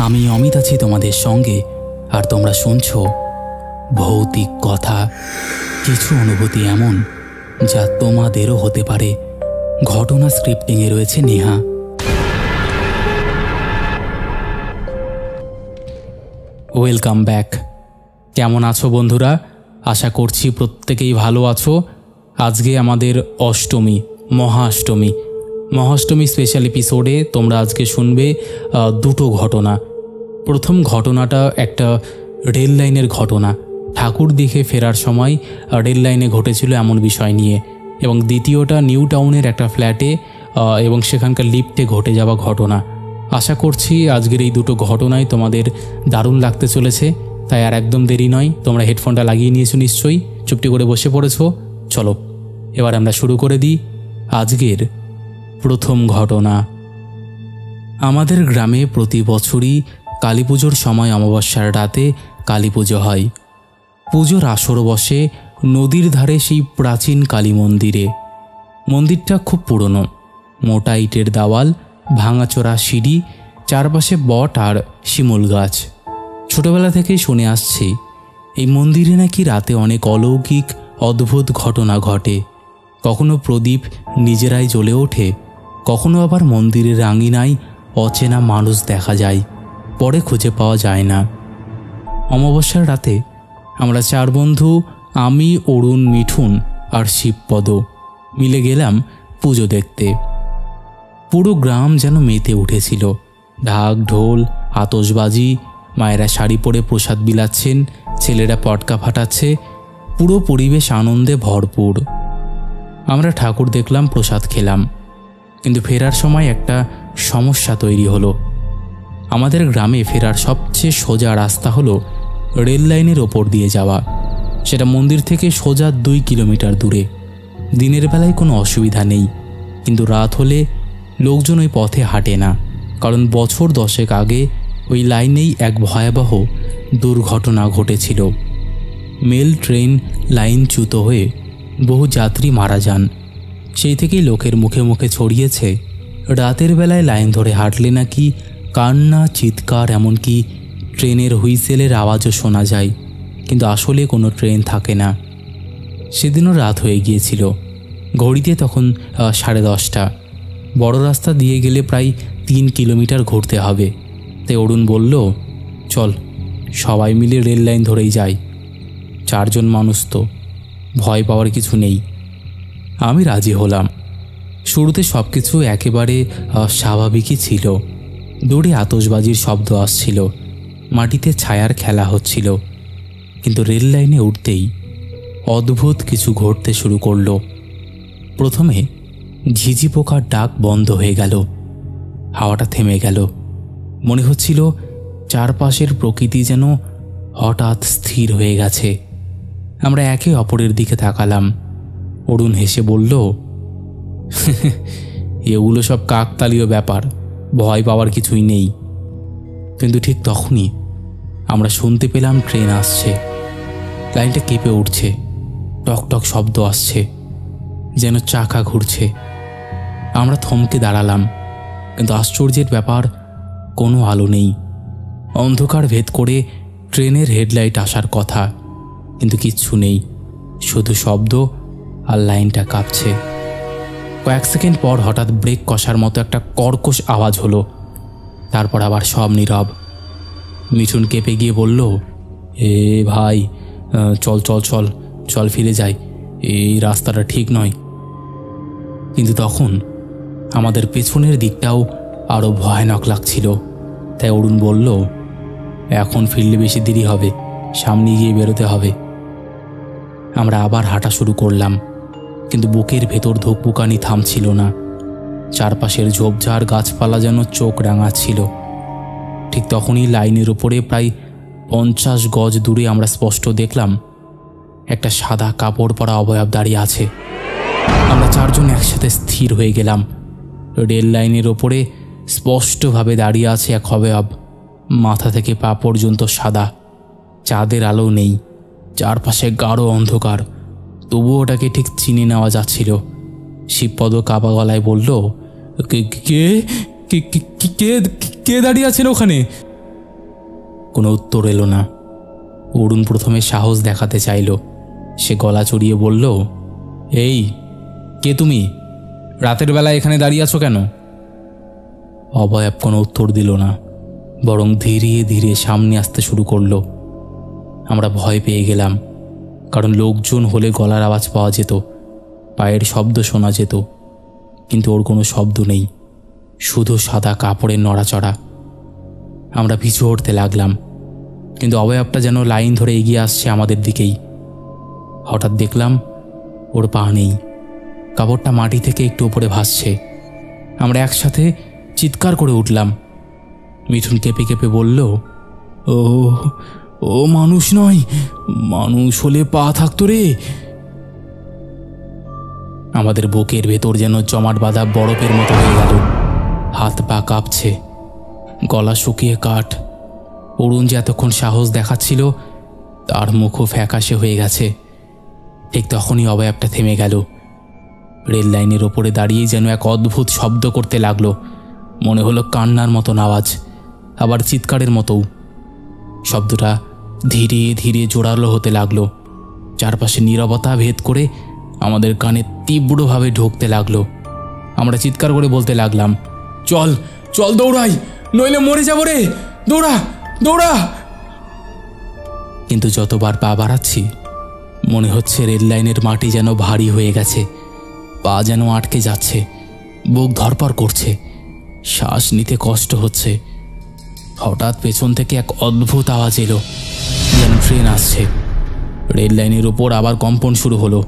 আমি অমিত আছি তোমাদের সঙ্গে, আর তোমরা শুনছো ভৌতিক কথা। কিছু অনুভূতি এমন যা তোমাদেরও হতে পারে। ঘটনা স্ক্রিপ্টিংয়ে রয়েছে নেহা। Welcome back. কেমন আছো বন্ধুরা? আশা করছি প্রত্যেকেই ভালো আছো। আজকে আমাদের অষ্টমী, মহাষ্টমী স্পেশাল এপিসোডে তোমরা আজকে শুনবে দুটো ঘটনা। প্রথম ঘটনাটা একটা রেল লাইনের ঘটনা। ঠাকুর দেখে ফেরার সময় রেল লাইনে ঘটেছিল এমন বিষয় নিয়ে। এবং দ্বিতীয়টা নিউ টাউনের একটা ফ্ল্যাটে এবং সেখানকার লিফটে ঘটে যাওয়া ঘটনা। আশা করছি আজকের এই দুটো ঘটনাই তোমাদের দারুণ লাগতে চলেছে। তাই আর একদম দেরি নয়, তোমরা হেডফোনটা লাগিয়ে নিয়েছো নিশ্চয়ই, চুপটি করে বসে পড়েছো। চলো এবার আমরা শুরু করে দিই আজকের প্রথম ঘটনা। আমাদের গ্রামে প্রতি বছরই কালী পুজোর সময় অমাবস্যার রাতে কালী পুজো হয়। পুজোর আসর বসে নদীর ধারে সেই প্রাচীন কালী মন্দিরে। মন্দিরটা খুব পুরনো, মোটা ইটের দেওয়াল, ভাঙাচোরা সিঁড়ি, চারপাশে বট আর শিমুল গাছ। ছোটবেলা থেকেই শুনে আসছি এই মন্দিরে নাকি রাতে অনেক অলৌকিক অদ্ভুত ঘটনা ঘটে। কখনো প্রদীপ নিজেরাই জ্বলে ওঠে, কখনো আবার মন্দিরের আঙিনায় অচেনা মানুষ দেখা যায়, পরে খুঁজে পাওয়া যায় না। অমাবস্যার রাতে আমরা চার বন্ধু, আমি, অরুণ, মিঠুন আর শিবপদ মিলে গেলাম পুজো দেখতে। পুরো গ্রাম যেন মেতে উঠেছিল। ঢাক ঢোল, আতশবাজি, মায়েরা শাড়ি পরে প্রসাদ বিলাচ্ছেন, ছেলেরা পটকা ফাটাচ্ছে, পুরো পরিবেশ আনন্দে ভরপুর। আমরা ঠাকুর দেখলাম, প্রসাদ খেলাম, কিন্তু ফেরার সময় একটা সমস্যা তৈরি হলো। আমাদের গ্রামে ফেরার সবচেয়ে সোজা রাস্তা হলো রেল লাইনের ওপর দিয়ে যাওয়া। সেটা মন্দির থেকে সোজা 2 কিলোমিটার দূরে। দিনের বেলায় কোনো অসুবিধা নেই, কিন্তু রাত হলে লোকজন ওই পথে হাঁটে না, কারণ বছর 10 আগে ওই লাইনেই এক ভয়াবহ দুর্ঘটনা ঘটেছিল। মেল ট্রেন লাইনচ্যুত হয়ে বহু যাত্রী মারা যান। সেই থেকেই লোকের মুখে মুখে ছড়িয়েছে রাতের বেলায় লাইন ধরে হাঁটলে নাকি কান্না, চিৎকার, এমনকি ট্রেনের হুইসেলের আওয়াজও শোনা যায়, কিন্তু আসলে কোনো ট্রেন থাকে না। সেদিনও রাত হয়ে গিয়েছিল। ঘড়িতে তখন 10:30। বড় রাস্তা দিয়ে গেলে প্রায় 3 কিলোমিটার ঘুরতে হবে। তাই অরুণ বলল, চল সবাই মিলে রেল লাইন ধরেই যাই। 4 জন মানুষ তো, ভয় পাওয়ার কিছু নেই। আমি রাজি হলাম। শুরুতে সব কিছু একেবারে স্বাভাবিকই ছিল। দূরে আতশবাজির শব্দ আসছিল, মাটিতে ছায়ার খেলা হচ্ছিল। কিন্তু রেল লাইনে উঠতেই অদ্ভুত কিছু ঘটতে শুরু করলো। প্রথমে ঝিঝি পোকার ডাক বন্ধ হয়ে গেল, হাওয়াটা থেমে গেল। মনে হচ্ছিল চারপাশের প্রকৃতি যেন হঠাৎ স্থির হয়ে গেছে। আমরা একে অপরের দিকে তাকালাম। অরুণ হেসে বলল, এগুলো সব কাকতালীয় ব্যাপার, ভয় পাওয়ার কিছুই নেই। কিন্তু ঠিক তখনই আমরা শুনতে পেলাম ট্রেন আসছে। লাইনটা কেঁপে উঠছে, টকটক শব্দ আসছে, যেন চাকা ঘুরছে। আমরা থমকে দাঁড়ালাম, কিন্তু আশ্চর্যের ব্যাপার, কোনো আলো নেই। অন্ধকার ভেদ করে ট্রেনের হেডলাইট আসার কথা, কিন্তু কিচ্ছু নেই, শুধু শব্দ আর লাইনটা কাঁপছে। কয়েক সেকেন্ড পর হঠাৎ ব্রেক কষার মতো একটা কর্কশ আওয়াজ হলো। তারপর আবার সব নীরব। মিঠুন কেঁপে গিয়ে বলল, এ ভাই, চল চল চল চল ফিরে যাই, এই রাস্তাটা ঠিক নয়। কিন্তু তখন আমাদের পেছনের দিকটাও আরও ভয়ানক লাগছিল। তাই অরুণ বলল, এখন ফিরলে বেশি দেরি হবে, সামনে গিয়ে বেরোতে হবে। আমরা আবার হাঁটা শুরু করলাম, কিন্তু বুকের ভেতর ধুকপুকানি থামছিল না। চারপাশের ঝোপঝাড় গাছপালা যেন চোখ রাঙাচ্ছিল। ঠিক তখনই লাইনের ওপরে প্রায় 50 গজ দূরে আমরা স্পষ্ট দেখলাম একটা সাদা কাপড় পরা অবয়ব দাঁড়িয়ে আছে। আমরা 4 জন একসাথে স্থির হয়ে গেলাম। রেল লাইনের ওপরে স্পষ্টভাবে দাঁড়িয়ে আছে এক অবয়ব, মাথা থেকে পা পর্যন্ত সাদা। চাঁদের আলো নেই, চারপাশে গাঢ় অন্ধকার, তবুও ওটাকে ঠিক চিনে নেওয়া যাচ্ছিল। শিবপদ কাঁপা গলায় বলল, কে কে কে কে দাঁড়িয়ে আছেন ওখানে? কোনো উত্তর এলো না। অরুণ প্রথমে সাহস দেখাতে চাইল। সে গলা চড়িয়ে বলল, এই কে তুমি? রাতের বেলা এখানে দাঁড়িয়ে আছো কেন? অভয়াব কোনো উত্তর দিল না, বরং ধীরে ধীরে সামনে আসতে শুরু করলো। আমরা ভয় পেয়ে গেলাম, কারণ লোকজন হলে গলার আওয়াজ পাওয়া যেত, পায়ের শব্দ শোনা যেত, কিন্তু ওর কোনো শব্দ নেই, শুধু সাদা কাপড়ের নড়াচড়া। আমরা পিছু হটতে লাগলাম, কিন্তু অবয়বটা যেন লাইন ধরে এগিয়ে আসছে আমাদের দিকেই। হঠাৎ দেখলাম ওর পা নেই, কাপড়টা মাটি থেকে একটু উপরে ভাসছে। আমরা একসাথে চিৎকার করে উঠলাম। মিঠুন কেঁপে কেঁপে বলল, ও ও মানুষ নয়, মানুষ হলে পা থাকতো রে। আমাদের বুকের ভেতর যেন জমাট বাঁধা বরফের মতো হয়ে গেল। হাত পা কাঁপছে, গলা শুকিয়ে কাঠ। অরুণ যে এতক্ষণ সাহস দেখাচ্ছিল, তার মুখও ফ্যাকাশে হয়ে গেছে। ঠিক তখনই অবয়বটা থেমে গেল। রেল লাইনের ওপরে দাঁড়িয়ে যেন এক অদ্ভুত শব্দ করতে লাগলো। মনে হলো কান্নার মতন আওয়াজ, আবার চিৎকারের মতোও। শব্দটা ধীরে ধীরে জোরালো হতে লাগলো। চারপাশে নীরবতা ভেদ করে আমাদের কানে তীব্রভাবে ঢুকতে লাগলো। আমরা চিৎকার করে বলতে লাগলাম, চল চল দৌড়াই, নইলে মরে যাবো রে, দৌড়া দৌড়া। কিন্তু যতবার পা বাড়াচ্ছি, মনে হচ্ছে রেল লাইনের মাটি যেন ভারী হয়ে গেছে, পা যেন আটকে যাচ্ছে, বুক ধরপড় করছে, শ্বাস নিতে কষ্ট হচ্ছে। হঠাৎ পেছন থেকে এক অদ্ভুত আওয়াজ এলো, যেন ট্রেন আসছে। রেল লাইনের ওপর আবার কম্পন শুরু হলো।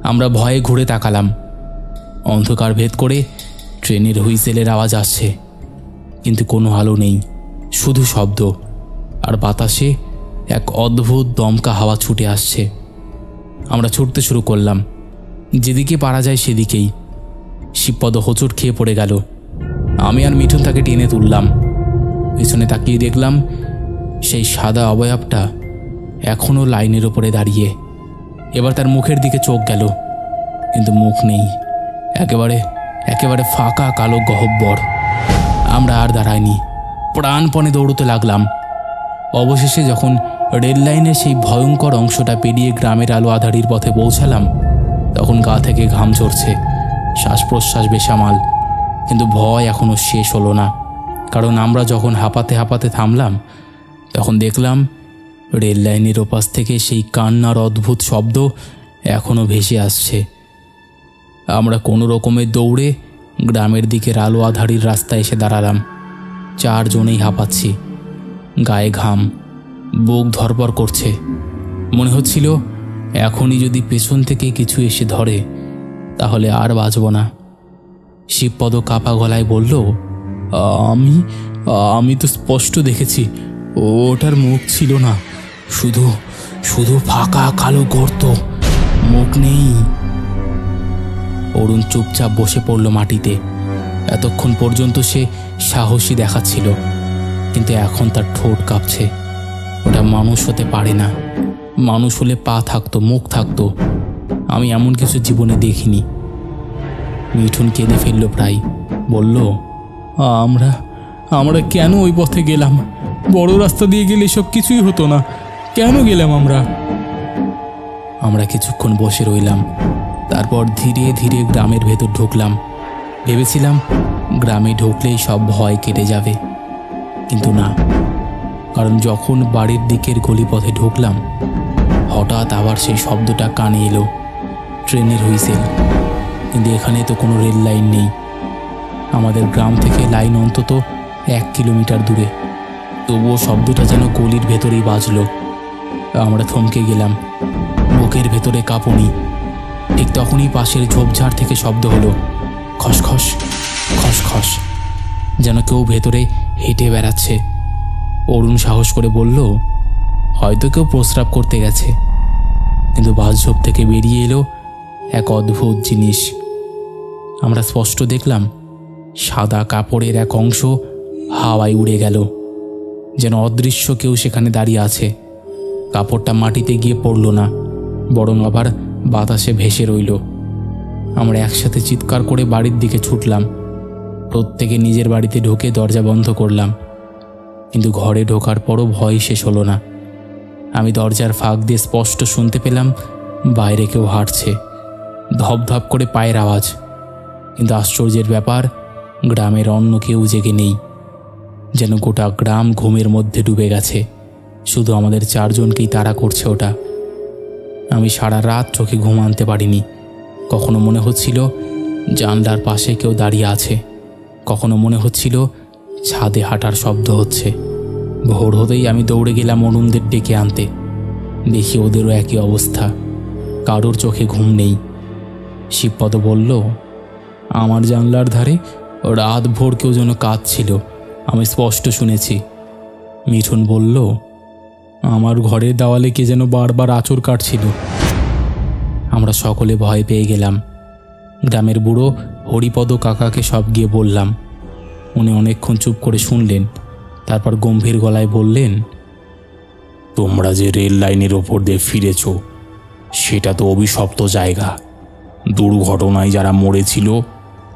আমরা ভয়ে ঘুরে তাকালাম। অন্ধকার ভেদ করে ট্রেনের হুইসেলের আওয়াজ আসছে, কিন্তু কোনো আলো নেই, শুধু শব্দ। আর বাতাসে এক অদ্ভুত দমকা হাওয়া ছুটে আসছে। আমরা ছুটতে শুরু করলাম, যেদিকে পারা যায় সেদিকেই। শিবপদ হোঁচট খেয়ে পড়ে গেল। আমি আর মিঠুন তাকে টেনে তুললাম। পেছনে তাকিয়ে দেখলাম সেই সাদা অবয়বটা এখনও লাইনের ওপরে দাঁড়িয়ে। এবার তার মুখের দিকে চোখ গেল, কিন্তু মুখ নেই, একেবারে একেবারে ফাঁকা কালো গহ্বর। আমরা আর দাঁড়াইনি, প্রাণপণে দৌড়তে লাগলাম। অবশেষে যখন রেল লাইনের সেই ভয়ঙ্কর অংশটা পেরিয়ে গ্রামের আলো আঁধারির পথে পৌঁছালাম, তখন গা থেকে ঘাম ঝরছে, শ্বাস প্রশ্বাস বেসামাল। কিন্তু ভয় এখনও শেষ হলো না, কারণ আমরা যখন হাঁপাতে হাঁপাতে থামলাম, তখন দেখলাম রেল লাইনের ওপাশ থেকে সেই কান্নার অদ্ভুত শব্দ এখনও ভেসে আসছে। আমরা কোনো রকমে দৌড়ে গ্রামের দিকের আলো আঁধারির রাস্তায় এসে দাঁড়ালাম। চারজনেই হাঁপাচ্ছি, গায়ে ঘাম, বুক ধরপড় করছে। মনে হচ্ছিল এখনই যদি পেছন থেকে কিছু এসে ধরে, তাহলে আর বাঁচব না। শিবপদ কাপা গলায় বলল, আমি আমি তো স্পষ্ট দেখেছি, ওটার মুখ ছিল না, শুধু শুধু ফাঁকা কালো গর্ত, মুখ নেই। অরুণ চুপচাপ বসে পড়ল মাটিতে। এতক্ষণ পর্যন্ত সে সাহসী দেখাচ্ছিল, কিন্তু এখন তার ঠোঁট কাঁপছে। ওটা মানুষ হতে পারে না। মানুষ হলে পা থাকতো, মুখ থাকতো। আমি এমন কিছু জীবনে দেখিনি। মিঠুন কেঁদে ফেলল প্রায়, বলল, আমরা আমরা কেন ওই পথে গেলাম? বড় রাস্তা দিয়ে গেলে সব কিছুই হতো না, কেন গেলাম আমরা? আমরা কিছুক্ষণ বসে রইলাম, তারপর ধীরে ধীরে গ্রামের ভেতর ঢুকলাম। ভেবেছিলাম গ্রামে ঢুকলেই সব ভয় কেটে যাবে, কিন্তু না। কারণ যখন বাড়ির দিকের গলিপথে ঢুকলাম, হঠাৎ আবার সেই শব্দটা কানে এলো, ট্রেনের হুইসেল। কিন্তু এখানে তো কোনো রেল লাইন নেই। আমাদের গ্রাম থেকে লাইন অন্তত 1 কিলোমিটার দূরে, তবুও শব্দটা যেন গলির ভেতরেই বাজলো। আমরা থমকে গেলাম, বুকের ভেতরে কাঁপুনি। ঠিক তখনই পাশের ঝোপঝাড় থেকে শব্দ হলো, খসখস খসখস, যেন কেউ ভেতরে হেঁটে বেড়াচ্ছে। অরুণ সাহস করে বলল, হয়তো কেউ প্রস্রাব করতে গেছে। কিন্তু বাসঝোপ থেকে বেরিয়ে এলো এক অদ্ভুত জিনিস। আমরা স্পষ্ট দেখলাম সাদা কাপড়ের এক অংশ হাওয়ায় উড়ে গেল, যেন অদৃশ্য কেউ সেখানে দাঁড়িয়ে আছে। কাপড়টা মাটিতে গিয়ে পড়ল না, বরং আবার বাতাসে ভেসে রইল। আমরা একসাথে চিৎকার করে বাড়ির দিকে ছুটলাম। প্রত্যেকে নিজের বাড়িতে ঢুকে দরজা বন্ধ করলাম। কিন্তু ঘরে ঢোকার পরও ভয় শেষ হলো না। আমি দরজার ফাঁক দিয়ে স্পষ্ট শুনতে পেলাম বাইরে কেউ হাঁটছে, ধপধপ করে পায়ের আওয়াজ। কিন্তু আশ্চর্যের ব্যাপার, গ্রামের অন্য কেউ জেগে নেই। যেন গোটা গ্রাম ঘুমের মধ্যে ডুবে গেছে, শুধু আমাদের চারজনকেই তাড়া করছে ওটা। আমি সারা রাত চোখে ঘুম আনতে পারিনি। কখনো মনে হচ্ছিল জানলার পাশে কেউ দাঁড়িয়ে আছে, কখনো মনে হচ্ছিল ছাদে হাঁটার শব্দ হচ্ছে। ভোর হতেই আমি দৌড়ে গেলাম অরুণদের ডেকে আনতে। দেখি ওদেরও একই অবস্থা, কারোর চোখে ঘুম নেই। শিবপদ বলল, আমার জানলার ধারে রাত ভোর কেউ যেন কাঁদছিল, আমি স্পষ্ট শুনেছি। মিঠুন বলল, আমার ঘরের দেওয়ালে কে যেন বারবার আঁচড় কাটছিল। আমরা সকলে ভয় পেয়ে গেলাম। গ্রামের বুড়ো হরিপদ কাকাকে সব গিয়ে বললাম। উনি অনেকক্ষণ চুপ করে শুনলেন, তারপর গম্ভীর গলায় বললেন, তোমরা যে রেল লাইনের ওপর দিয়ে ফিরেছ, সেটা তো অভিশপ্ত জায়গা। দুর্ঘটনায় যারা মরেছিল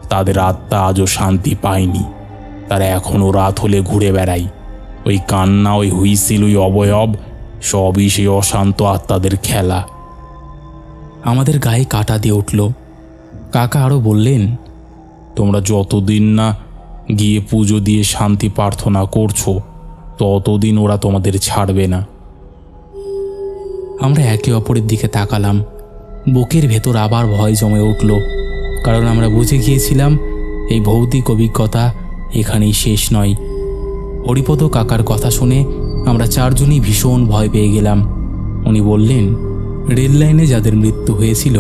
তাদের আত্মা আজও শান্তি পায়নি। তারা এখনও রাত হলে ঘুরে বেড়ায়। ওই কান্না, ওই হুইসিল, ওই অবয়ব, সবই সেই অশান্ত আত্মাদের খেলা। আমাদের গায়ে কাঁটা দিয়ে উঠল। কাকা আরও বললেন, তোমরা যতদিন না গিয়ে পুজো দিয়ে শান্তি প্রার্থনা করছো, ততদিন ওরা তোমাদের ছাড়বে না। আমরা একে অপরের দিকে তাকালাম। বুকের ভেতর আবার ভয় জমে উঠল, কারণ আমরা বুঝে গিয়েছিলাম এই ভৌতিক অভিজ্ঞতা এখানেই শেষ নয়। হরিপদ কাকার কথা শুনে আমরা চারজনই ভীষণ ভয় পেয়ে গেলাম। উনি বললেন, রেল লাইনে যাদের মৃত্যু হয়েছিল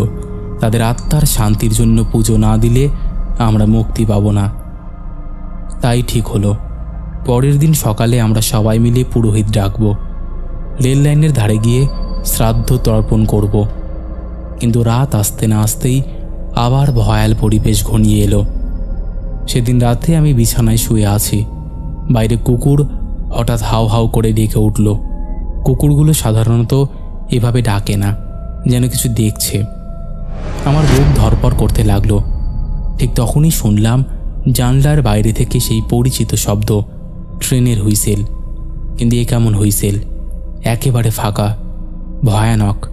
তাদের আত্মার শান্তির জন্য পুজো না দিলে আমরা মুক্তি পাব না। তাই ঠিক হলো, পরের দিন সকালে আমরা সবাই মিলে পুরোহিত ডাকব, রেল লাইনের ধারে গিয়ে শ্রাদ্ধ তর্পণ করব। কিন্তু রাত আসতে না আসতেই আবার ভয়াল পরিবেশ ঘনিয়ে এলো। সেদিন রাতে আমি বিছানায় শুয়ে আছি। বাইরে কুকুর হঠাৎ হাউ হাউ করে ডেকে উঠল। কুকুরগুলো সাধারণত এভাবে ডাকে না, যেন কিছু দেখছে। আমার বুক ধরপড় করতে লাগলো। ঠিক তখনই শুনলাম জানলার বাইরে থেকে সেই পরিচিত শব্দ, ট্রেনের হুইসেল। কিন্তু এ কেমন হুইসেল? একেবারে ফাঁকা, ভয়ানক,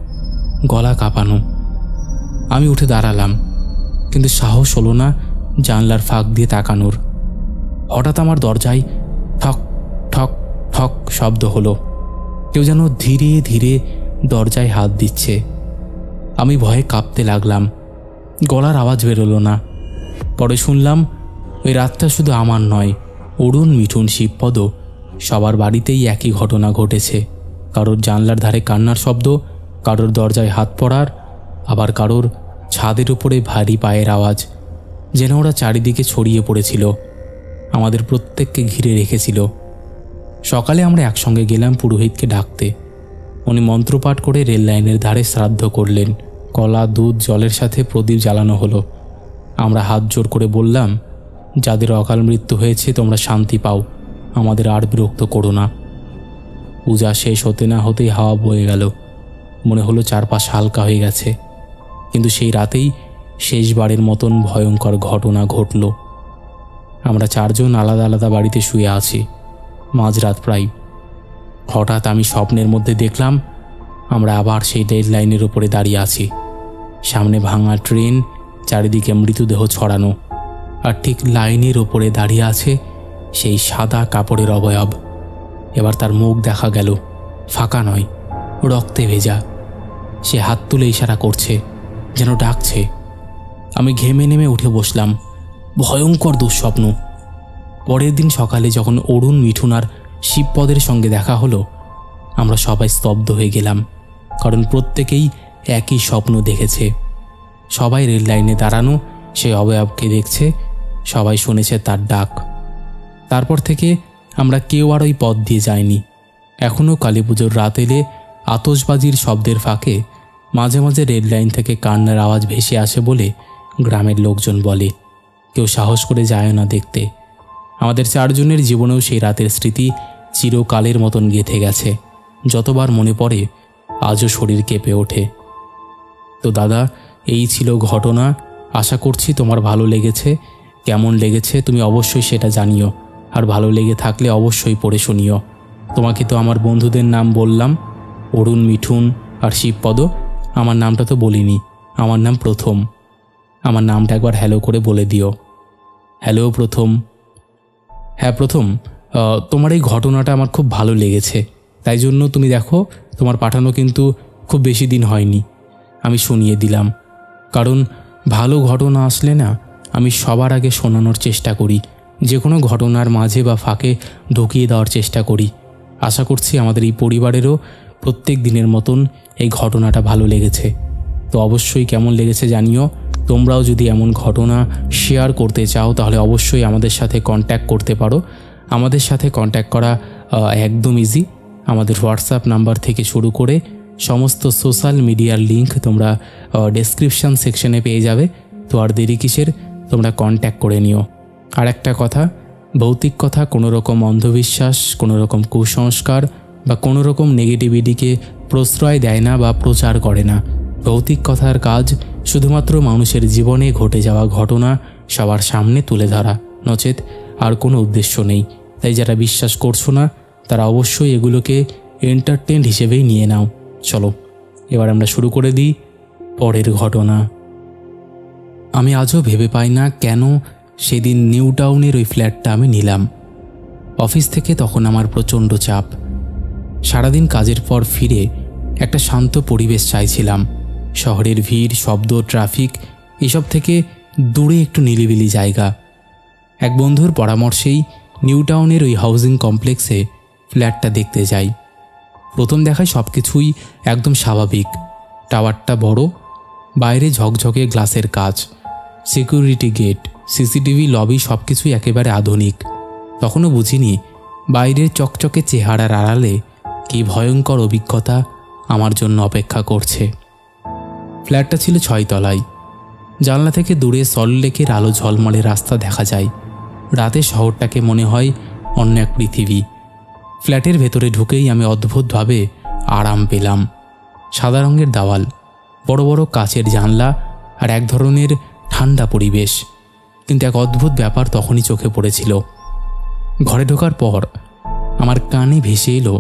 গলা কাঁপানো। আমি উঠে দাঁড়ালাম, কিন্তু সাহস হলো না জানলার ফাঁক দিয়ে তাকানোর। হঠাৎ আমার দরজায় ঠক ঠক ঠক শব্দ হলো। কেউ যেন ধীরে ধীরে দরজায় হাত দিচ্ছে। আমি ভয়ে কাঁপতে লাগলাম। গলার আওয়াজ বেরোলো না। পরে শুনলাম ওই রাতটা শুধু আমার নয়, অরুণ, মিঠুন, শিবপদ সবার বাড়িতেই একই ঘটনা ঘটেছে। কারোর জানলার ধারে কান্নার শব্দ, কারোর দরজায় হাত পড়ার, আবার কারোর ছাদের উপরে ভারী পায়ের আওয়াজ, যেন ওরা চারিদিকে ছড়িয়ে পড়েছিল, আমাদের প্রত্যেককে ঘিরে রেখেছিল। সকালে আমরা একসঙ্গে গেলাম পুরোহিতকে ডাকতে। উনি মন্ত্রপাঠ করে রেল লাইনের ধারে শ্রাদ্ধ করলেন। কলা, দুধ, জলের সাথে প্রদীপ জ্বালানো হলো। আমরা হাত জোর করে বললাম, যাদের অকাল মৃত্যু হয়েছে তোমরা শান্তি পাও, আমাদের আর বিরক্ত করো না। পূজা শেষ হতে না হতেই হাওয়া বয়ে গেল। মনে হলো চারপাশ হালকা হয়ে গেছে। কিন্তু সেই রাতেই শেষবারের মতন ভয়ঙ্কর ঘটনা ঘটল। আমরা চারজন আলাদা আলাদা বাড়িতে শুয়ে আছি। মাঝরাত প্রায়। হঠাৎ আমি স্বপ্নের মধ্যে দেখলাম আমরা আবার সেই রেল লাইনের উপরে দাঁড়িয়ে আছি। সামনে ভাঙা ট্রেন, চারিদিকে মৃতদেহ ছড়ানো, আর ঠিক লাইনের ওপরে দাঁড়িয়ে আছে সেই সাদা কাপড়ের অবয়ব। এবার তার মুখ দেখা গেল, ফাঁকা নয়, রক্তে ভেজা। সে হাত তুলে ইশারা করছে, যেন ডাকছে। আমি ঘেমে নেমে উঠে বসলাম। ভয়ঙ্কর দুঃস্বপ্ন। পরের দিন সকালে যখন অরুণ, মিঠুন আর শিবপদের সঙ্গে দেখা হলো, আমরা সবাই স্তব্ধ হয়ে গেলাম, কারণ প্রত্যেকেই একই স্বপ্ন দেখেছে। সবাই রেল লাইনে দাঁড়ানো সেই অবয়বকে দেখছে, সবাই শুনেছে তার ডাক। তারপর থেকে আমরা কেউ আর ওই পথ দিয়ে যাইনি। এখনও কালী পুজোর রাত এলে আতশবাজির শব্দের ফাঁকে মাঝে মাঝে রেল লাইন থেকে কান্নার আওয়াজ ভেসে আসে বলে গ্রামের লোকজন বলে। কেউ সাহস করে যায় না দেখতে। আমাদের চারজনের জীবনেও সেই রাতের স্মৃতি চিরকালের মতন গেঁথে গেছে। যতবার মনে পড়ে আজও শরীর কেঁপে ওঠে। তো দাদা, এই ছিল ঘটনা। আশা করছি তোমার ভালো লেগেছে। কেমন লেগেছে তুমি অবশ্যই সেটা জানিও। আর ভালো লেগে থাকলে অবশ্যই পড়ে শুনিও। তোমাকে তো আমার বন্ধুদের নাম বললাম, অরুণ, মিঠুন আর শিবপদ। আমার নামটা তো বলিনি। আমার নাম প্রথম। আমার নামটা একবার হ্যালো করে বলে দিও। হ্যালো প্রথম। হ্যাঁ প্রথম, তোমার এই ঘটনাটা আমার খুব ভালো লেগেছে, তাই জন্য তুমি দেখো তোমার পাঠানো কিন্তু খুব বেশি দিন হয়নি, আমি শুনিয়ে দিলাম। কারণ ভালো ঘটনা আসলে না আমি সবার আগে শোনানোর চেষ্টা করি, যে কোনো ঘটনার মাঝে বা ফাঁকে ঢুকিয়ে দেওয়ার চেষ্টা করি। আশা করছি আমাদের এই পরিবারেরও প্রত্যেক দিনের মতন এই ঘটনাটা ভালো লেগেছে। তো অবশ্যই কেমন লেগেছে জানিও। তোমরাও যদি এমন ঘটনা শেয়ার করতে চাও তাহলে অবশ্যই আমাদের সাথে কন্ট্যাক্ট করতে পারো। আমাদের সাথে কন্ট্যাক্ট করা একদম ইজি। আমাদের হোয়াটসঅ্যাপ নাম্বার থেকে শুরু করে সমস্ত সোশ্যাল মিডিয়ার লিঙ্ক তোমরা ডেসক্রিপশান সেকশনে পেয়ে যাবে। তো আর দেরি কিসের, তোমরা কন্ট্যাক্ট করে নিও। আর একটা কথা, ভৌতিক কথা কোনো রকম অন্ধবিশ্বাস, কোনো রকম কুসংস্কার বা কোনো রকম নেগেটিভিটিকে প্রশ্রয় দেয় না বা প্রচার করে না। ভৌতিক কথার কাজ শুধুমাত্র মানুষের জীবনে ঘটে যাওয়া ঘটনা সবার সামনে তুলে ধরা, নচেত আর কোনো উদ্দেশ্য নেই। তাই যারা বিশ্বাস করছো না তারা অবশ্যই এগুলোকে এন্টারটেইন হিসেবেই নিয়ে নাও। চলো এবার আমরা শুরু করে দিই পরের ঘটনা। আমি আজও ভেবে পাই না কেন সেদিন নিউ টাউনের ওই ফ্ল্যাটটা আমি নিলাম। অফিস থেকে তখন আমার প্রচণ্ড চাপ। সারাদিন কাজের পর ফিরে একটা শান্ত পরিবেশ চাইছিলাম। শহরের ভিড়, শব্দ, ট্রাফিক এসব থেকে দূরে একটু নিরিবিলি জায়গা। এক বন্ধুর পরামর্শেই নিউ টাউনের ওই হাউজিং কমপ্লেক্সে ফ্ল্যাটটা দেখতে যাই। প্রথম দেখায় সব কিছুই একদম স্বাভাবিক। টাওয়ারটা বড়, বাইরে ঝকঝকে গ্লাসের কাচ, সিকিউরিটি গেট, সিসিটিভি, লবি সব কিছুই একেবারে আধুনিক। তখনও বুঝিনি বাইরের চকচকে চেহারার আড়ালে কী ভয়ঙ্কর অভিজ্ঞতা আমার জন্য অপেক্ষা করছে। ফ্ল্যাটটা ছিল 6 তলায়। জানলা থেকে দূরে সল্টলেকের আলো ঝলমলে রাস্তা দেখা যায়। রাতে শহরটাকে মনে হয় অন্য এক পৃথিবী। ফ্ল্যাটের ভেতরে ঢুকেই আমি অদ্ভুতভাবে আরাম পেলাম। সাদা রঙের দেওয়াল, বড় বড় কাচের জানলা আর এক ধরনের ঠান্ডা পরিবেশ। কিন্তু এক অদ্ভুত ব্যাপার তখনই চোখে পড়েছিল। ঘরে ঢোকার পর আমার কানে ভেসে এলো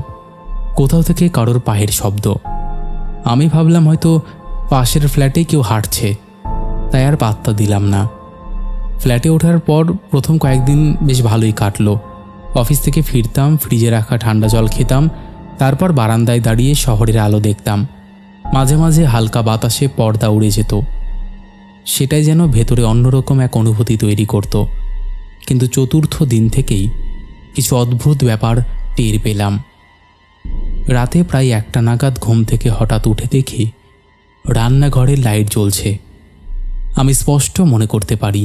কোথাও থেকে কারোর পায়ের শব্দ। আমি ভাবলাম হয়তো পাশের ফ্ল্যাটে কেউ হাঁটছে, তাই আর পাত্তা দিলাম না। ফ্ল্যাটে ওঠার পর প্রথম কয়েকদিন বেশ ভালোই কাটলো। অফিস থেকে ফিরতাম, ফ্রিজে রাখা ঠান্ডা জল খেতাম, তারপর বারান্দায় দাঁড়িয়ে শহরের আলো দেখতাম। মাঝে মাঝে হালকা বাতাসে পর্দা উড়ে যেত, সেটাই যেন ভেতরে অন্যরকম এক অনুভূতি তৈরি করত। কিন্তু চতুর্থ দিন থেকেই কিছু অদ্ভুত ব্যাপার টের পেলাম। রাতে প্রায় 1টা নাগাদ ঘুম থেকে হঠাৎ উঠে দেখি রান্নাঘরের লাইট জ্বলছে। আমি স্পষ্ট মনে করতে পারি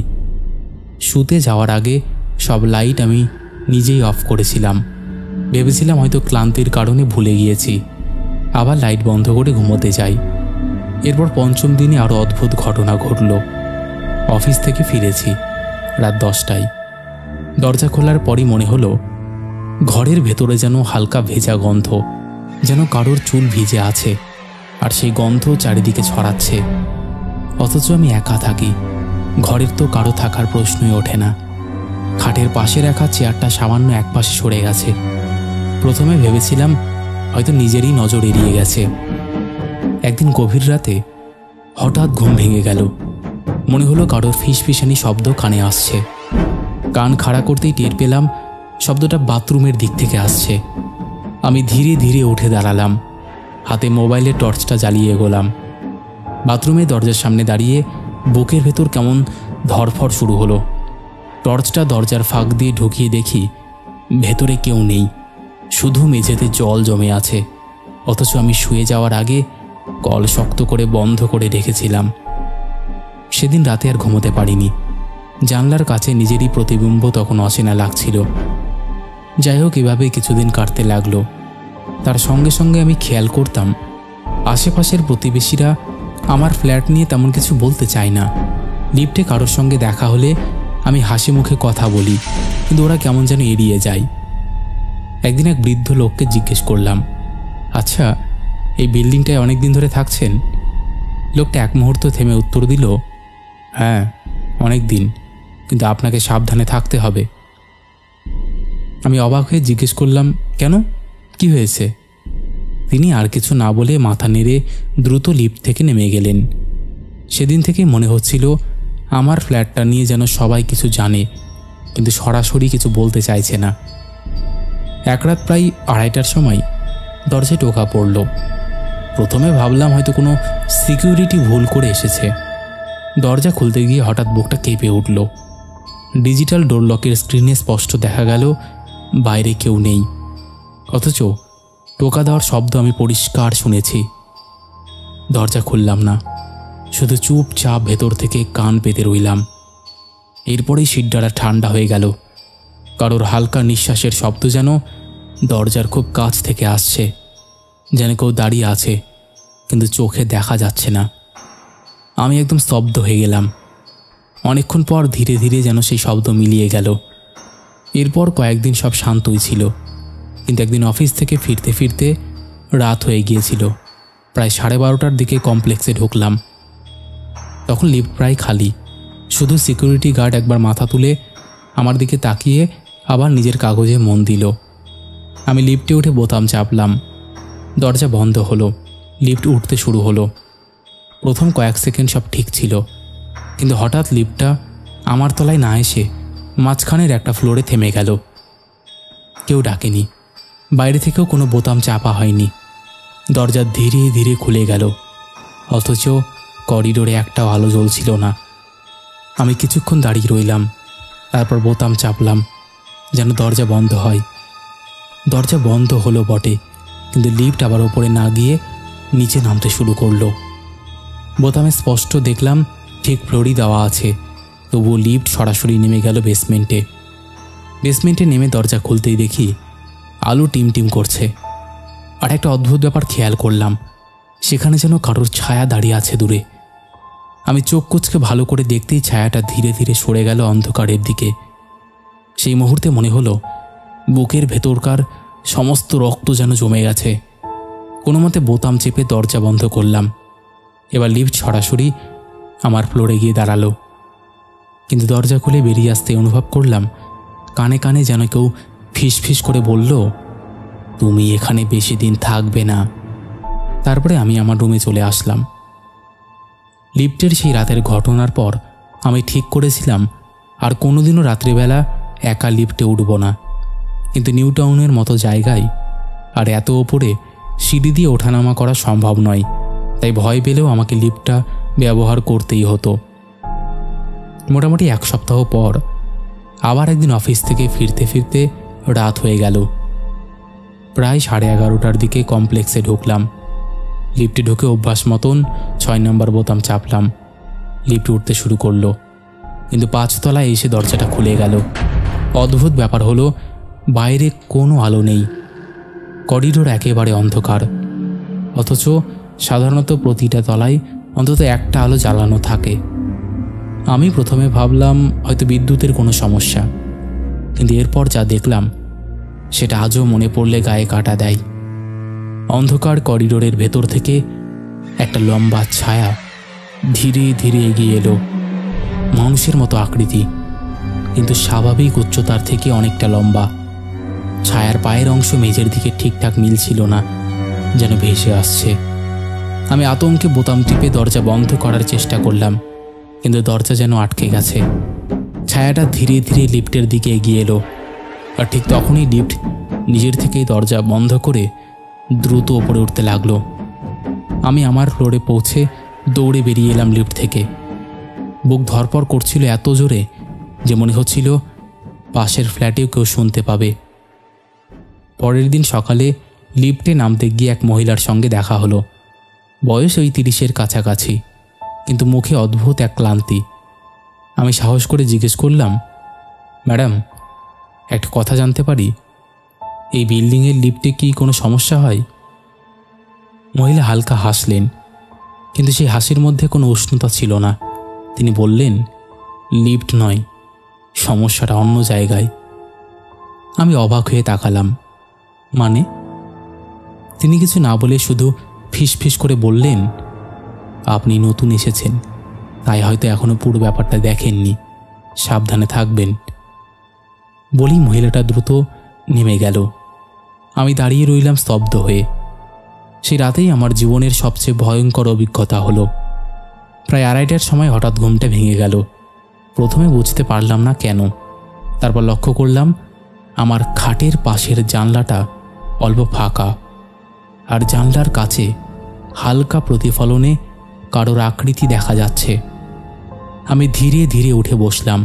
শুতে যাওয়ার আগে সব লাইট আমি নিজেই অফ করেছিলাম। ভেবেছিলাম হয়তো ক্লান্তির কারণে ভুলে গিয়েছি। আবার লাইট বন্ধ করে ঘুমোতে যাই। এরপর পঞ্চম দিনে আরও অদ্ভুত ঘটনা ঘটল। অফিস থেকে ফিরেছি রাত 10টায়। দরজা খোলার পরই মনে হলো ঘরের ভেতরে যেন হালকা ভেজা গন্ধ, যেন কারোর চুল ভিজে আছে, আর সেই গন্ধ চারিদিকে ছড়াচ্ছে। অথচ আমি একা থাকি, ঘরের তো কারো থাকার প্রশ্নই ওঠে না। খাটের পাশে রাখা চেয়ারটা সামান্য একপাশে সরে গেছে। প্রথমে ভেবেছিলাম হয়তো নিজেরই নজর এড়িয়ে গেছে। একদিন গভীর রাতে হঠাৎ ঘুম ভেঙে গেল। মনে হলো কারোর ফিসফিসানি শব্দ কানে আসছে। কান খাড়া করতেই টের পেলাম শব্দটা বাথরুমের দিক থেকে আসছে। আমি ধীরে ধীরে উঠে দাঁড়ালাম, হাতে মোবাইলের টর্চটা জ্বালিয়ে এগোলাম। বাথরুমের দরজার সামনে দাঁড়িয়ে বুকের ভেতর কেমন ধড়ফড় শুরু হলো। টর্চটা দরজার ফাঁক দিয়ে ঢুকিয়ে দেখি ভেতরে কেউ নেই, শুধু মেঝেতে জল জমে আছে। অথচ আমি শুয়ে যাওয়ার আগে কল শক্ত করে বন্ধ করে রেখেছিলাম। সেদিন রাতে আর ঘুমোতে পারিনি। জানলার কাছে নিজেরই প্রতিবিম্ব তখন অচেনা লাগছিল। যাই হোক, এভাবে কিছুদিন কাটতে লাগলো। তার সঙ্গে সঙ্গে আমি খেয়াল করতাম আশেপাশের প্রতিবেশীরা আমার ফ্ল্যাট নিয়ে তেমন কিছু বলতে চায় না। লিফটে কারোর সঙ্গে দেখা হলে আমি হাসি মুখে কথা বলি, কিন্তু ওরা কেমন যেন এড়িয়ে যায়। একদিন এক বৃদ্ধ লোককে জিজ্ঞেস করলাম, আচ্ছা এই বিল্ডিংটায় অনেক দিন ধরে থাকছেন? লোকটা এক মুহূর্ত থেমে উত্তর দিল, হ্যাঁ অনেক দিন, কিন্তু আপনাকে সাবধানে থাকতে হবে। আমি অবাক হয়ে জিজ্ঞেস করলাম, কেন, কি হয়েছে? তিনি আর কিছু না বলে মাথা নেড়ে দ্রুত লিফট থেকে নেমে গেলেন। সেদিন থেকেই মনে হচ্ছিল আমার ফ্ল্যাটটা নিয়ে যেন সবাই কিছু জানে, কিন্তু সরাসরি কিছু বলতে চাইছে না। এক রাত প্রায় 2:30টার সময় দরজায় টোকা পড়ল। প্রথমে ভাবলাম হয়তো কোনো সিকিউরিটি ভুল করে এসেছে। দরজা খুলতে গিয়ে হঠাৎ বুকটা কেঁপে উঠল। ডিজিটাল ডোর লকের স্ক্রিনে স্পষ্ট দেখা গেল বাইরে কেউ নেই, অথচ টোকা দেওয়ার শব্দ আমি পরিষ্কার শুনেছি। দরজা খুললাম না, শুধু চুপচাপ ভেতর থেকে কান পেতে রইলাম। এরপরেই সিটডারা ঠান্ডা হয়ে গেল। কারোর হালকা নিঃশ্বাসের শব্দ যেন দরজার খুব কাছ থেকে আসছে, যেন কেউ দাঁড়িয়ে আছে কিন্তু চোখে দেখা যাচ্ছে না। আমি একদম স্তব্ধ হয়ে গেলাম। অনেকক্ষণ পর ধীরে ধীরে যেন সেই শব্দ মিলিয়ে গেল। এরপর কয়েকদিন সব শান্তই ছিল, কিন্তু একদিন অফিস থেকে ফিরতে ফিরতে রাত হয়ে গিয়েছিল। প্রায় 12:30টার দিকে কমপ্লেক্সে ঢুকলাম। তখন লিফট প্রায় খালি, শুধু সিকিউরিটি গার্ড একবার মাথা তুলে আমার দিকে তাকিয়ে আবার নিজের কাগজে মন দিল। আমি লিফটে উঠে বোতাম চাপলাম। দরজা বন্ধ হলো, লিফট উঠতে শুরু হলো। প্রথম কয়েক সেকেন্ড সব ঠিক ছিল, কিন্তু হঠাৎ লিফটটা আমার তলায় না এসে মাঝখানের একটা ফ্লোরে থেমে গেল। কেউ ডাকেনি, বাইরে থেকেও কোনো বোতাম চাপা হয়নি। দরজা ধীরে ধীরে খুলে গেল, অথচ করিডোরে একটাও আলো জ্বলছিল না। আমি কিছুক্ষণ দাঁড়িয়ে রইলাম, তারপর বোতাম চাপলাম যেন দরজা বন্ধ হয়। দরজা বন্ধ হলো বটে, কিন্তু লিফট আবার ওপরে না গিয়ে নিচে নামতে শুরু করলো। বোতামে স্পষ্ট দেখলাম ঠিক ফ্লোরই দেওয়া আছে, তবুও লিফট সরাসরি নেমে গেল বেসমেন্টে। বেসমেন্টে নেমে দরজা খুলতেই দেখি আলো টিম টিম করছে। আর একটা অদ্ভুত ব্যাপার খেয়াল করলাম, সেখানে যেন কারোর ছায়া দাঁড়িয়ে আছে দূরে। আমি চোখ কুচকে ভালো করে দেখতেই ছায়াটা ধীরে ধীরে সরে গেল অন্ধকারের দিকে। সেই মুহূর্তে মনে হলো বুকের ভেতরকার সমস্ত রক্ত যেন জমে গেছে। কোনো মতে বোতাম চেপে দরজা বন্ধ করলাম। এবার লিফট সরাসরি আমার ফ্লোরে গিয়ে দাঁড়ালো, কিন্তু দরজা খুলে বেরিয়ে আসতে অনুভব করলাম কানে কানে যেন কেউ ফিস ফিস করে বলল, তুমি এখানে বেশি দিন থাকবে না। তারপরে আমি আমার রুমে চলে আসলাম। লিফটের সেই রাতের ঘটনার পর আমি ঠিক করেছিলাম আর কোনোদিনও রাত্রিবেলা একা লিফটে উঠব না। কিন্তু নিউ টাউনের মতো জায়গায় আর এত ওপরে সিঁড়ি দিয়ে ওঠানামা করা সম্ভব নয়, তাই ভয় পেলেও আমাকে লিফটটা ব্যবহার করতেই হতো। মোটামুটি 1 সপ্তাহ পর আবার একদিন অফিস থেকে ফিরতে ফিরতে রাত হয়ে গেল। প্রায় 11:30টার দিকে কমপ্লেক্সে ঢুকলাম। লিফটে ঢুকে অভ্যাস মতন 6 নম্বর বোতাম চাপলাম। লিফট উঠতে শুরু করলো, কিন্তু 5 তলায় এসে দরজাটা খুলে গেল। অদ্ভুত ব্যাপার হলো বাইরে কোনো আলো নেই, করিডোর একেবারে অন্ধকার, অথচ সাধারণত প্রতিটা তলায় অন্তত একটা আলো জ্বালানো থাকে। আমি প্রথমে ভাবলাম হয়তো বিদ্যুতের কোনো সমস্যা, কিন্তু এরপর যা দেখলাম সেটা আজও মনে পড়লে গায়ে কাঁটা দেয়। অন্ধকার করিডোরের ভেতর থেকে একটা লম্বা ছায়া ধীরে ধীরে এগিয়ে এলো। মানুষের মতো আকৃতি, কিন্তু স্বাভাবিক উচ্চতার থেকে অনেকটা লম্বা। ছায়ার পায়ের অংশ মেঝের দিকে ঠিকঠাক মিলছিল না, যেন ভেসে আসছে। আমি আতঙ্কে বোতাম টিপে দরজা বন্ধ করার চেষ্টা করলাম, কিন্তু দরজা যেন আটকে গেছে। ছায়াটা ধীরে ধীরে লিফটের দিকে এগিয়ে এলো, আর ঠিক তখনই লিফট নিজের থেকেই দরজা বন্ধ করে দ্রুত ওপরে উঠতে লাগলো। আমি আমার ফ্লোরে পৌঁছে দৌড়ে বেরিয়ে এলাম লিফট থেকে। বুক ধরপড় করছিল এত জোরে যে মনে হচ্ছিল পাশের ফ্ল্যাটেও কেউ শুনতে পাবে। পরের দিন সকালে লিফটে নামতে গিয়ে এক মহিলার সঙ্গে দেখা হলো। বয়স ওই 30-এর কাছাকাছি, কিন্তু মুখে অদ্ভুত এক ক্লান্তি। আমি সাহস করে জিজ্ঞেস করলাম, ম্যাডাম, একটা কথা জানতে পারি? এই বিল্ডিংয়ের লিফটে কি কোনো সমস্যা হয়? মহিলা হালকা হাসলেন, কিন্তু সেই হাসির মধ্যে কোনো উষ্ণতা ছিল না। তিনি বললেন, লিফট নয়, সমস্যাটা অন্য জায়গায়। আমি অবাক হয়ে তাকালাম। মানে? তিনি কিছু না বলে শুধু ফিস ফিস করে বললেন, আপনি নতুন এসেছেন, তাই হয়তো এখনো পুরো ব্যাপারটা দেখেননি, সাবধানে থাকবেন। বলি মহিলাটা দ্রুত নেমে গেল। আমি দাঁড়িয়ে রইলাম স্তব্ধ হয়ে। সেই রাতেই আমার জীবনের সবচেয়ে ভয়ঙ্কর অভিজ্ঞতা হলো। প্রায় 2:30টার সময় হঠাৎ ঘুমটা ভেঙে গেল। প্রথমে বুঝতে পারলাম না কেন। তারপর লক্ষ্য করলাম আমার খাটের পাশের জানলাটা অল্প ফাঁকা, আর জানলার কাছে হালকা প্রতিফলনে কারোর আকৃতি দেখা যাচ্ছে। আমি ধীরে ধীরে উঠে বসলাম।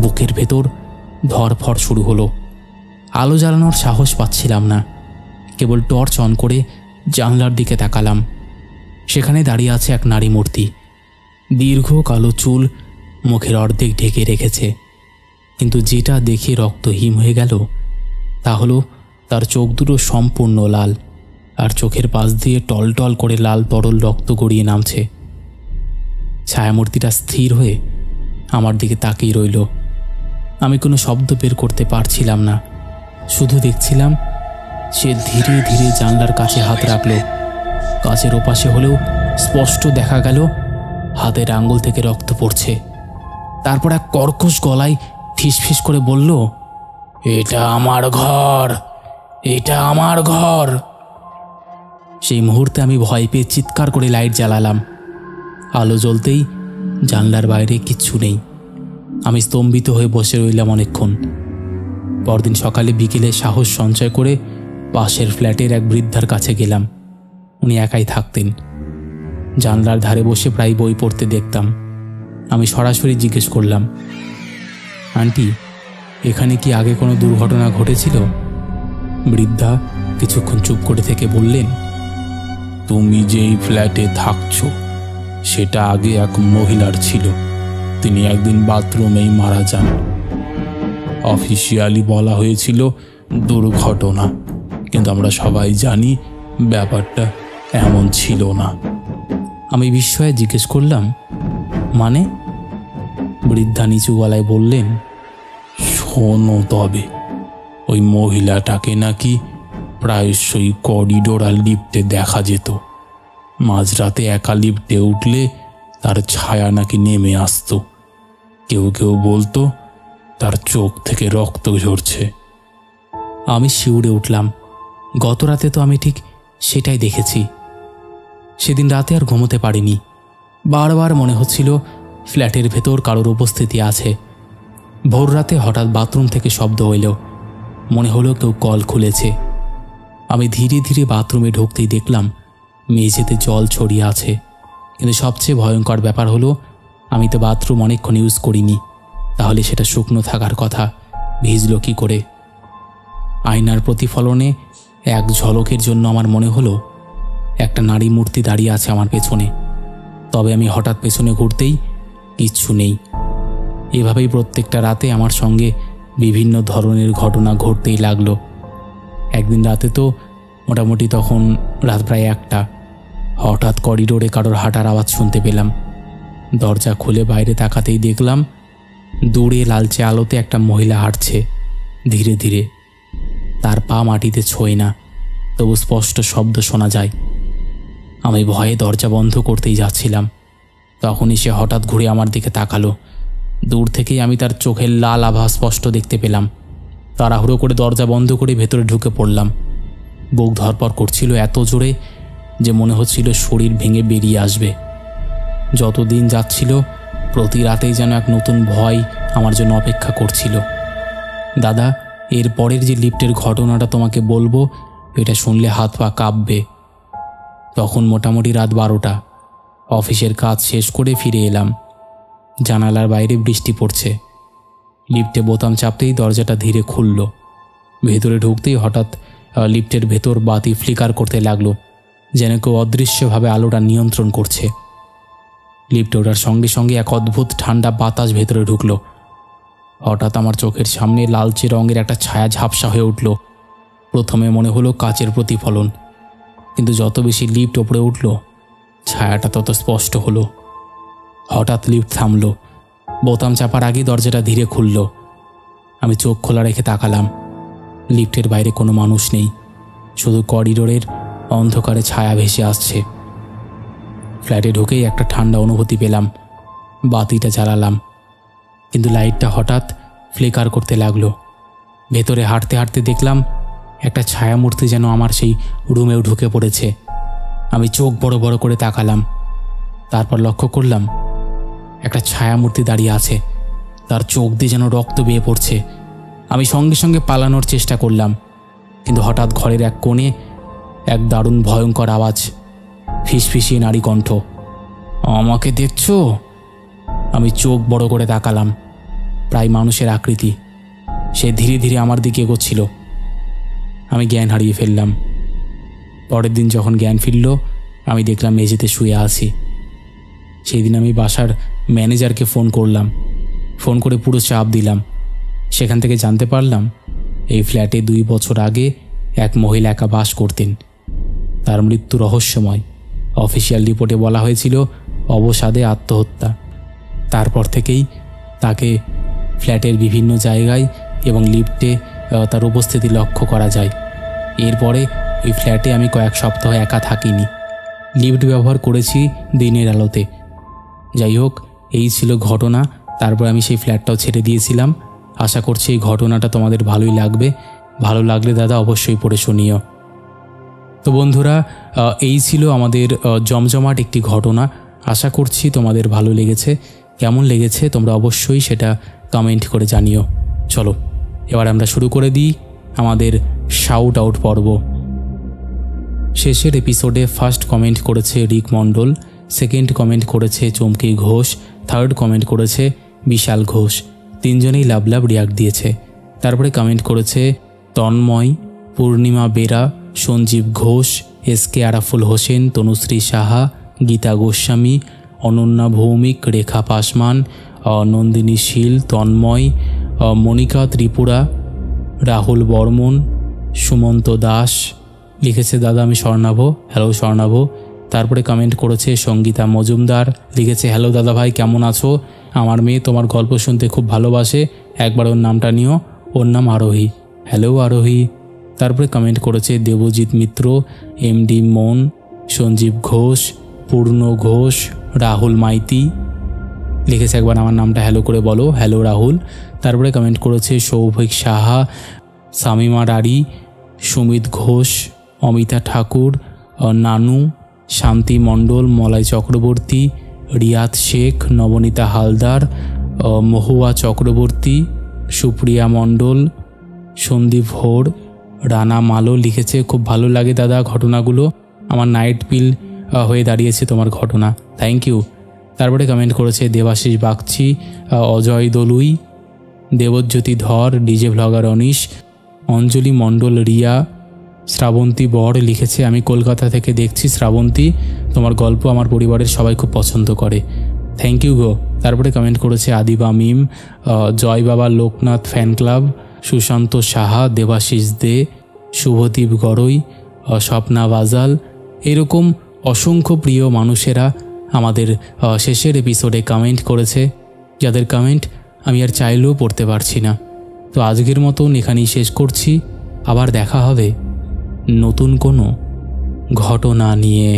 বুকের ভেতর ধড়ফড় শুরু হলো। আলো জ্বালানোর সাহস পাচ্ছিলাম না। কেবল টর্চ অন করে জানলার দিকে তাকালাম। সেখানে দাঁড়িয়ে আছে এক নারী মূর্তি। দীর্ঘ কালো চুল মুখের অর্ধেক ঢেকে রেখেছে, কিন্তু যেটা দেখে রক্ত হিম হয়ে গেল তা হলো তার চোখ দুটো সম্পূর্ণ লাল, আর চোখের পাশ দিয়ে টলটল করে লাল তরল রক্ত গড়িয়ে নামছে। ছায়ামূর্তিটা স্থির হয়ে আমার দিকে তাকিয়ে রইল। আমি কোনো শব্দ বের করতে পারছিলাম না, শুধু দেখছিলাম সে ধীরে ধীরে জানলার কাছে হাত রাখল। কাছের ওপাশে হলেও স্পষ্ট দেখা গেল হাতের আঙ্গুল থেকে রক্ত পড়ছে। তারপর এক কর্কশ গলায় ফিসফিস করে বলল, এটা আমার ঘর, এটা আমার ঘর। সেই মুহূর্তে আমি ভয় পেয়ে চিৎকার করে লাইট জ্বালালাম। আলো জ্বলতেই জানলার বাইরে কিচ্ছু নেই। আমি স্তম্ভিত হয়ে বসে রইলাম অনেকক্ষণ। পরদিন সকালে বিকেলে সাহস সঞ্চয় করে পাশের ফ্ল্যাটের এক বৃদ্ধার কাছে গেলাম। উনি একাই থাকতেন। জানলার ধারে বসে প্রায় বই পড়তে দেখতাম। আমি সরাসরি জিজ্ঞেস করলাম, আন্টি, এখানে কি আগে কোনো দুর্ঘটনা ঘটেছিল? বৃদ্ধা কিছুক্ষণ চুপ করে থেকে বললেন, তুমি যেই ফ্ল্যাটে থাকছো সেটা আগে এক মহিলার ছিল। তিনি একদিন বাথরুমেই মারা যান। অফিসিয়ালি বলা হয়েছিল দুর্ঘটনা, কিন্তু আমরা সবাই জানি ব্যাপারটা এমন ছিল না। আমি বিস্ময়ে জিজ্ঞেস করলাম, মানে? বৃদ্ধা নিচু গলায় বললেন, শোনো তবে, ওই মহিলাটাকে নাকি প্রায়শই করিডোর আর লিফটে দেখা যেত। মাঝরাতে একা লিফটে উঠলে তার ছায়া নাকি নেমে আসতো। কেউ কেউ বলতো তার চোখ থেকে রক্ত ঝরছে। আমি শিউরে উঠলাম। গত রাতে তো আমি ঠিক সেটাই দেখেছি। সেদিন রাতে আর ঘুমোতে পারিনি। বারবার মনে হচ্ছিল ফ্ল্যাটের ভেতর কারোর উপস্থিতি আছে। ভোর রাতে হঠাৎ বাথরুম থেকে শব্দ হইল। মনে হলো কেউ কল খুলেছে। আমি ধীরে ধীরে বাথরুমে ঢুকতেই দেখলাম মেঝেতে জল ছড়িয়ে আছে। কিন্তু সবচেয়ে ভয়ঙ্কর ব্যাপার হলো, আমি তো বাথরুম অনেকক্ষণ ইউজ করিনি, তাহলে সেটা শুকনো থাকার কথা, ভিজল কি করে? আয়নার প্রতিফলনে এক ঝলকের জন্য আমার মনে হলো একটা নারী মূর্তি দাঁড়িয়ে আছে আমার পেছনে। তবে আমি হঠাৎ পেছনে ঘুরতেই কিচ্ছু নেই। এভাবেই প্রত্যেকটা রাতে আমার সঙ্গে বিভিন্ন ধরনের ঘটনা ঘটতেই লাগলো। একদিন রাতে তো মোটামুটি তখন রাত প্রায় 1টা, হঠাৎ করিডোরে কারোর হাঁটার আওয়াজ শুনতে পেলাম। দরজা খুলে বাইরে তাকাতেই দেখলাম দূরে লালচে আলোতে একটা মহিলা হাঁটছে ধীরে ধীরে। তার পা মাটিতে ছোঁয় না, তবু স্পষ্ট শব্দ শোনা যায়। আমি ভয়ে দরজা বন্ধ করতেই যাচ্ছিলাম, তখনই সে হঠাৎ ঘুরে আমার দিকে তাকালো। দূর থেকেই আমি তার চোখের লাল আভা স্পষ্ট দেখতে পেলাম। তাড়াহুড়ো করে দরজা বন্ধ করে ভেতরে ঢুকে পড়লাম। বুক ধরপড় করছিল এত জোরে যে মনে হচ্ছিল শরীর ভেঙে বেরিয়ে আসবে। যতদিন যাচ্ছিল প্রতি রাতেই যেন এক নতুন ভয় আমার জন্য অপেক্ষা করছিল। দাদা, এর পরের যে লিফটের ঘটনাটা তোমাকে বলবো, এটা শুনলে হাত পা কাঁপবে। তখন মোটামুটি রাত 12টা। অফিসের কাজ শেষ করে ফিরে এলাম। জানালার বাইরে বৃষ্টি পড়ছে। লিফটে বোতাম চাপতেই দরজাটা ধীরে খুলল। ভেতরে ঢুকতেই হঠাৎ লিফটের ভেতর বাতি ফ্লিকার করতে লাগলো, যেন কেউ অদৃশ্যভাবে আলোটা নিয়ন্ত্রণ করছে। লিফটে ওঠার সঙ্গে সঙ্গে এক অদ্ভুত ঠান্ডা বাতাস ভেতরে ঢুকলো। হঠাৎ আমার চোখের সামনে লালচে রঙের একটা ছায়া ঝাপসা হয়ে উঠল। প্রথমে মনে হলো কাচের প্রতিফলন, কিন্তু যত বেশি লিফট ওপরে উঠল ছায়াটা তত স্পষ্ট হলো। হঠাৎ লিফট থামল। বোতাম চাপার আগে দরজাটা ধীরে খুলল। আমি চোখ খোলা রেখে তাকালাম। লিফটের বাইরে কোনো মানুষ নেই, শুধু করিডোরের অন্ধকারে ছায়া ভেসে আসছে। ফ্ল্যাটে ঢুকেই একটা ঠান্ডা অনুভূতি পেলাম। বাতিটা জ্বালালাম, কিন্তু লাইটটা হঠাৎ ফ্লিকার করতে লাগলো। ভেতরে হাঁটতে হাঁটতে দেখলাম একটা ছায়ামূর্তি যেন আমার সেই রুমেও ঢুকে পড়েছে। আমি চোখ বড় বড় করে তাকালাম। তারপর লক্ষ্য করলাম একটা ছায়ামূর্তি দাঁড়িয়ে আছে, তার চোখ দিয়ে যেন রক্ত বেয়ে পড়ছে। আমি সঙ্গে সঙ্গে পালানোর চেষ্টা করলাম, কিন্তু হঠাৎ ঘরের এক কোণে এক দারুণ ভয়ঙ্কর আওয়াজ, ফিসফিসিয়ে নারী কণ্ঠ, আমাকে দেখছো? আমি চোখ বড় করে তাকালাম। প্রায় মানুষের আকৃতি, সে ধীরে ধীরে আমার দিকে এগোচ্ছিল। আমি জ্ঞান হারিয়ে ফেললাম। পরের দিন যখন জ্ঞান ফিরল, আমি দেখলাম মেঝেতে শুয়ে আছি। সেই দিন আমি বাসার ম্যানেজারকে ফোন করলাম। ফোন করে পুরো চাপ দিলাম। সেখান থেকে জানতে পারলাম এই ফ্ল্যাটে 2 বছর আগে এক মহিলা একা বাস করতেন। তার মৃত্যু রহস্যময়। অফিসিয়াল রিপোর্টে বলা হয়েছিল অবসাদে আত্মহত্যা। তারপর থেকেই তাকে ফ্ল্যাটের বিভিন্ন জায়গায় এবং লিফটে তার উপস্থিতি লক্ষ্য করা যায়। এরপরে ওই ফ্ল্যাটে আমি কয়েক সপ্তাহ একা থাকিনি, লিফট ব্যবহার করেছি দিনের আলোতে। যাই হোক, এই ছিল ঘটনা। তারপর আমি সেই ফ্ল্যাটটাও ছেড়ে দিয়েছিলাম। আশা করছি এই ঘটনাটা তোমাদের ভালোই লাগবে। ভালো লাগলে দাদা অবশ্যই পড়ে শুনিও। তো বন্ধুরা, এই ছিল আমাদের জমজমাট একটি ঘটনা। আশা করছি তোমাদের ভালো লেগেছে। কেমন লেগেছে তোমরা অবশ্যই সেটা কমেন্ট করে জানিও। চলো এবার আমরা শুরু করে দিই আমাদের শাউট আউট পর্ব। শেষের এপিসোডে ফার্স্ট কমেন্ট করেছে রিক মণ্ডল, সেকেন্ড কমেন্ট করেছে চমকি ঘোষ, থার্ড কমেন্ট করেছে বিশাল ঘোষ। 3 জনেই লাভ লাভ রিয়াক্ট দিয়েছে। তারপরে কমেন্ট করেছে তন্ময়, পূর্ণিমা বেরা, সঞ্জীব ঘোষ, এসকে আরাফুল হোসেন, তনুশ্রী সাহা, গীতা গোস্বামী, অনন্যা ভৌমিক, রেখা পাসমান, নন্দিনী শীল, তন্ময়, মনিকা ত্রিপুরা, রাহুল বর্মন, সুমন্ত দাস লিখেছে দাদা আমি স্বর্ণাভ, হ্যালো স্বর্ণাভ। তারপরে কমেন্ট করেছে সঙ্গীতা মজুমদার, লিখেছে হ্যালো দাদা ভাই, কেমন আছো? আমার মেয়ে তোমার গল্প শুনতে খুব ভালোবাসে, একবার ওর নামটা নিও, ওর নাম আরোহী। হ্যালো আরোহী। তারপরে কমেন্ট করেছে দেবজিৎ মিত্র, এমডি মন, সঞ্জীব ঘোষ, পূর্ণ ঘোষ, রাহুল মাইতি লিখেছে একবার আমার নামটা হ্যালো করে বলো, হ্যালো রাহুল। তারপরে কমেন্ট করেছে সৌভিক সাহা, শামিমা রাড়ি, সুমিত ঘোষ, অমিতা ঠাকুর, নানু, শান্তি মণ্ডল, মলয় চক্রবর্তী, রিয়াদ শেখ, নবনীতা হালদার, মহুয়া চক্রবর্তী, সুপ্রিয়া মণ্ডল, সন্দীপ হোর, রানা মালো লিখেছে খুব ভালো লাগে দাদা ঘটনাগুলো, আমার নাইট পিল হয়ে দাঁড়িয়েছে তোমার ঘটনা, থ্যাংক ইউ। তারপরে কমেন্ট করেছে দেবাশিস বাগচি, অজয় দলুই, দেবজ্যোতি ধর, ডিজে ভ্লগার অনিশ, অঞ্জলি মণ্ডল, রিয়া, শ্রাবন্তী বর লিখেছে আমি কলকাতা থেকে দেখছি শ্রাবন্তী, তোমার গল্প আমার পরিবারের সবাই খুব পছন্দ করে, থ্যাংক ইউ গো। তারপরে কমেন্ট করেছে আদিবা মিম, জয় বাবা লোকনাথ ফ্যান ক্লাব, সুশান্ত সাহা, দেবাশিস দে, শুভদীপ গড়ই, স্বপ্না বাজাল। এরকম অসংখ্য প্রিয় মানুষেরা আমাদের শেষের এপিসোডে কমেন্ট করেছে, যাদের কমেন্ট আমি আর চাইলেও পড়তে পারছি না। তো আজকের মতন এখানেই শেষ করছি। আবার দেখা হবে নতুন কোনো ঘটনা নিয়ে।